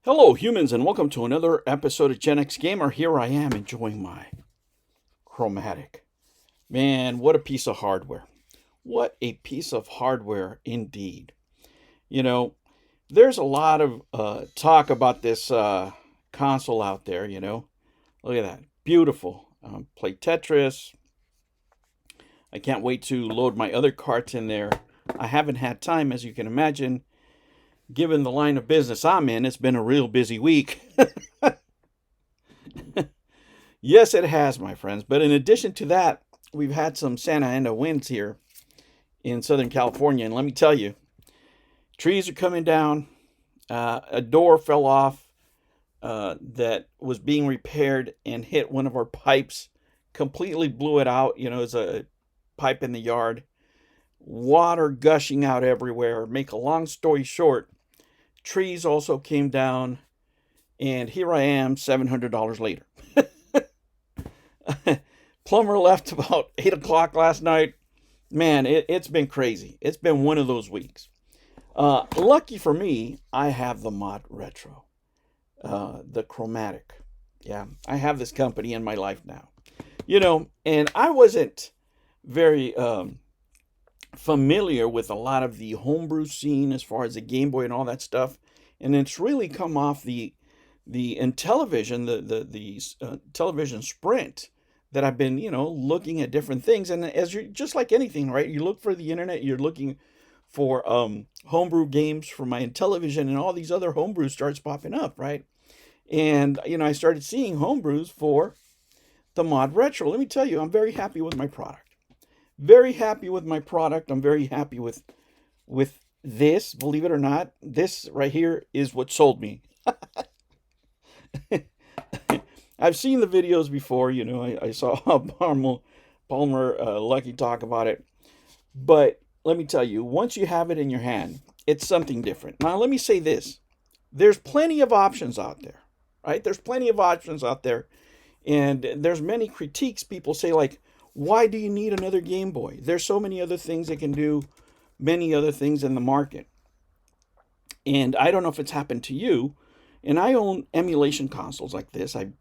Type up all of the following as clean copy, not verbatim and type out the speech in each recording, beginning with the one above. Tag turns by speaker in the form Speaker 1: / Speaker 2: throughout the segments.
Speaker 1: Hello, humans, and welcome to another episode of Gen X Gamer. Here I am enjoying my Chromatic. Man, what a piece of hardware. What a piece of hardware indeed. You know, there's a lot of talk about this console out there, Look at that. Beautiful. Play Tetris. I can't wait to load my other carts in there. I haven't had time, as you can imagine. Given the line of business I'm in, it's been a real busy week. Yes, it has, my friends. But in addition to that, we've had some Santa Ana winds here in Southern California. And let me tell you, trees are coming down. A door fell off that was being repaired and hit one of our pipes, completely blew it out. It's a pipe in the yard. Water gushing out everywhere. Make a long story short, trees also came down. And here I am, $700 later. Plumber left about 8 o'clock last night. Man, it's been crazy. It's been one of those weeks. Lucky for me, I have the Mod Retro, the Chromatic. Yeah, I have this company in my life now. And I wasn't very familiar with a lot of the homebrew scene as far as the Game Boy and all that stuff. And it's really come off the Intellivision, the television Sprint, that I've been, looking at different things. And as you just like anything, right? You look for the internet, you're looking for homebrew games for my Intellivision, and all these other homebrews starts popping up, right? And I started seeing homebrews for the Mod Retro. Let me tell you, I'm very happy with my product. Very happy with my product. I'm very happy with this. Believe it or not, this right here is what sold me. I've seen the videos before, I saw Palmer Lucky talk about it. But let me tell you, once you have it in your hand, it's something different. Now, let me say this. There's plenty of options out there, right? There's plenty of options out there. And there's many critiques. People say, like, why do you need another Game Boy? There's so many other things that can do many other things in the market. And I don't know if it's happened to you. And I own emulation consoles like this. I've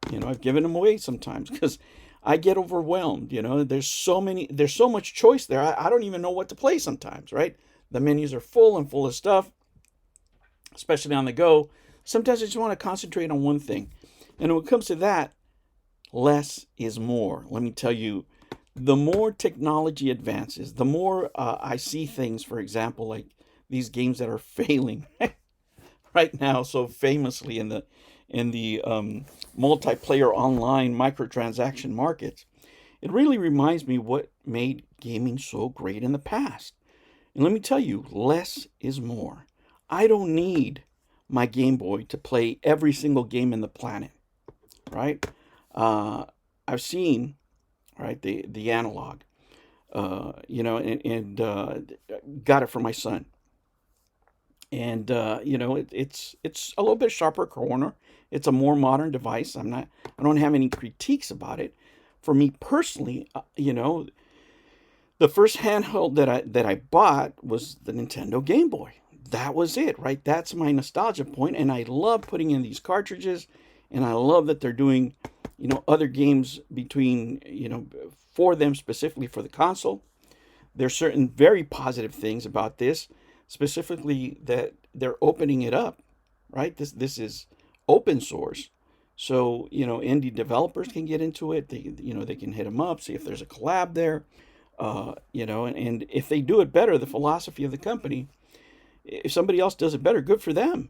Speaker 1: given them away sometimes because I get overwhelmed. There's so much choice there. I don't even know what to play sometimes, right? The menus are full and full of stuff, especially on the go. Sometimes I just want to concentrate on one thing. And when it comes to that, less is more. Let me tell you, the more technology advances, the more I see things, for example, like these games that are failing right now so famously in the multiplayer online microtransaction markets. It really reminds me what made gaming so great in the past. And let me tell you, less is more. I don't need my Game Boy to play every single game in the planet, right? I've seen, right, the analog, and got it for my son. And it's a little bit sharper corner. It's a more modern device. I don't have any critiques about it. For me personally, the first handheld that I bought was the Nintendo Game Boy. That was it, right? That's my nostalgia point, and I love putting in these cartridges, and I love that they're doing, other games between, for them specifically for the console. There's certain very positive things about this, specifically that they're opening it up, right? This is open source, so indie developers can get into it. They can hit them up, see if there's a collab there, and if they do it better, the philosophy of the company. If somebody else does it better, good for them.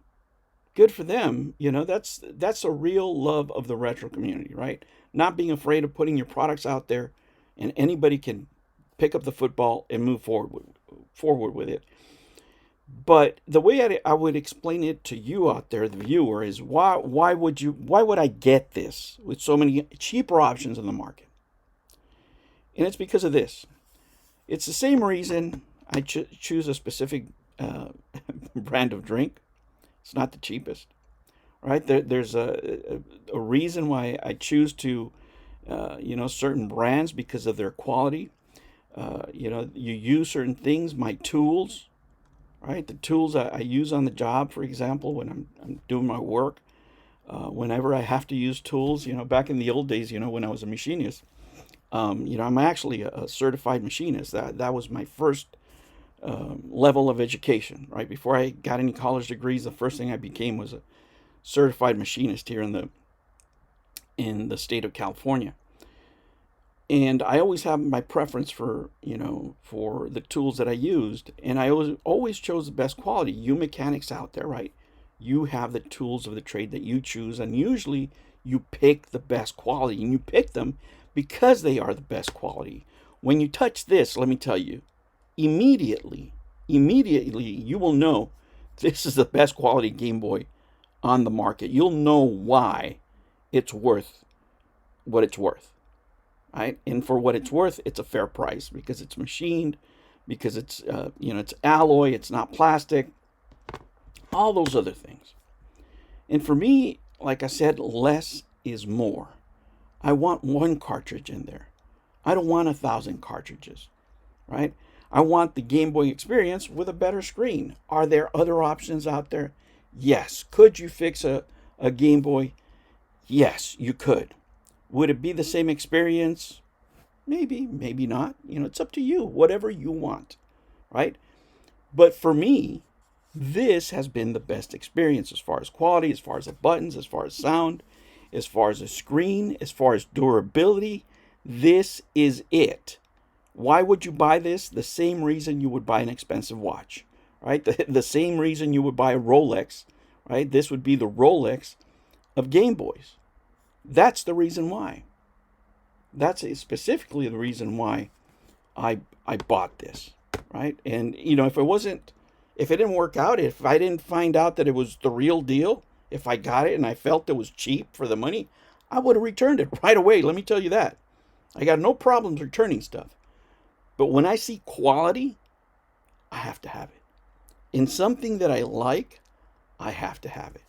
Speaker 1: Good for them. That's a real love of the retro community, right? Not being afraid of putting your products out there, and anybody can pick up the football and move forward with it. But the way I would explain it to you out there, the viewer, is why would I get this with so many cheaper options in the market? And it's because of this. It's the same reason I choose a specific brand of drink. It's not the cheapest, right? There's a reason why I choose to, certain brands because of their quality. You use certain things, my tools, right? The tools I use on the job, for example, when I'm doing my work, whenever I have to use tools, back in the old days, when I was a machinist, I'm actually a certified machinist. That was my first level of education, right? Before I got any college degrees, the first thing I became was a certified machinist here in the state of California. And I always have my preference for the tools that I used, and I always chose the best quality. You mechanics out there, right? You have the tools of the trade that you choose, and usually you pick the best quality, and you pick them because they are the best quality. When you touch this, let me tell you, immediately, immediately you will know this is the best quality Game Boy on the market. You'll know why it's worth what it's worth, right? And for what it's worth, it's a fair price because it's machined, because it's alloy, it's not plastic, all those other things. And for me, like I said, less is more. I want one cartridge in there. I don't want 1,000 cartridges, right? I want the Game Boy experience with a better screen. Are there other options out there? Yes. Could you fix a Game Boy? Yes, you could. Would it be the same experience? Maybe, maybe not. It's up to you, whatever you want, right? But for me, this has been the best experience as far as quality, as far as the buttons, as far as sound, as far as the screen, as far as durability. This is it. Why would you buy this? The same reason you would buy an expensive watch, right? The same reason you would buy a Rolex, right? This would be the Rolex of Game Boys. That's the reason why. That's specifically the reason why I bought this, right? And if it didn't work out, if I didn't find out that it was the real deal, if I got it and I felt it was cheap for the money, I would have returned it right away. Let me tell you that. I got no problems returning stuff. But when I see quality, I have to have it. In something that I like, I have to have it.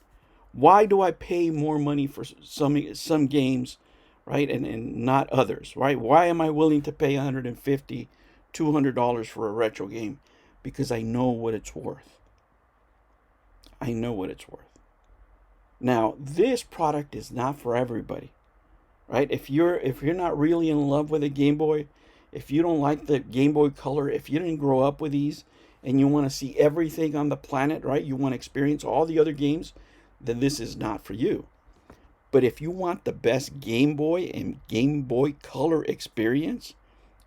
Speaker 1: Why do I pay more money for some games, right, and not others, right? Why am I willing to pay $150, $200 for a retro game? Because I know what it's worth. I know what it's worth. Now, this product is not for everybody, right? If you're not really in love with a Game Boy, if you don't like the Game Boy Color, if you didn't grow up with these and you want to see everything on the planet, right? You want to experience all the other games, then this is not for you. But if you want the best Game Boy and Game Boy Color experience,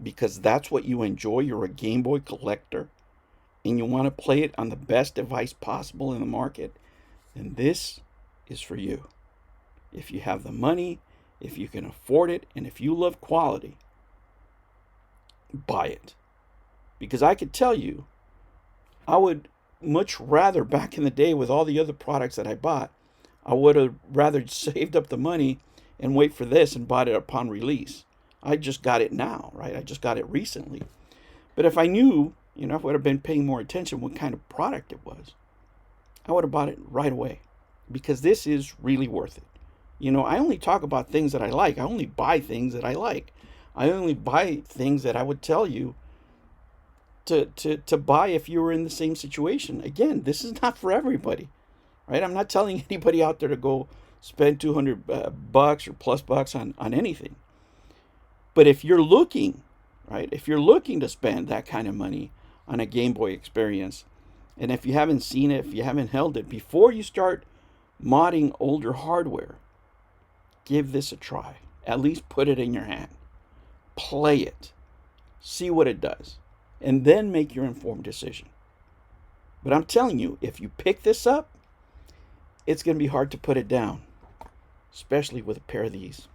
Speaker 1: because that's what you enjoy, you're a Game Boy collector, and you want to play it on the best device possible in the market, then this is for you. If you have the money, if you can afford it, and if you love quality, buy it. Because I could tell you, I would much rather, back in the day with all the other products that I bought, I would have rather saved up the money and wait for this and bought it upon release. I just got it now, right? I just got it recently. But if I knew, if I would have been paying more attention what kind of product it was, I would have bought it right away. Because this is really worth it. I only talk about things that I like. I only buy things that I like. I only buy things that I would tell you to buy if you were in the same situation. Again, this is not for everybody, right? I'm not telling anybody out there to go spend 200 bucks or plus bucks on anything. But if you're looking, right, if you're looking to spend that kind of money on a Game Boy experience, and if you haven't seen it, if you haven't held it, before you start modding older hardware, give this a try. At least put it in your hand. Play it. See what it does. And then make your informed decision. But I'm telling you, if you pick this up, it's going to be hard to put it down. Especially with a pair of these.